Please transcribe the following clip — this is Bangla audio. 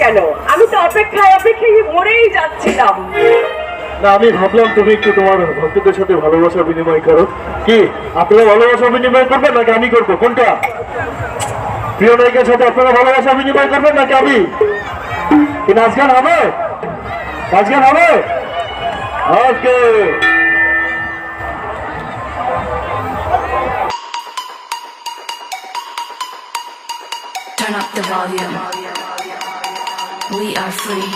কেন? আমি তো অপেক্ষায় অপেক্ষায় মরেই যাচ্ছিলাম। না, আমি ভাবলাম তুমি একটু তোমার ভক্তদের সাথে ভালোবাসা বিনিময় করো। কি আপনারা ভালোবাসা বিনিময় করবেন নাকি আমি করবো? কোনটা? প্রিয় নায়িকার সাথে আপনারা ভালোবাসা বিনিময় করবেন নাকি আমি? কি নাচ গান হবে? নাচ গান হবে? ওকে। Turn up the volume. We are free.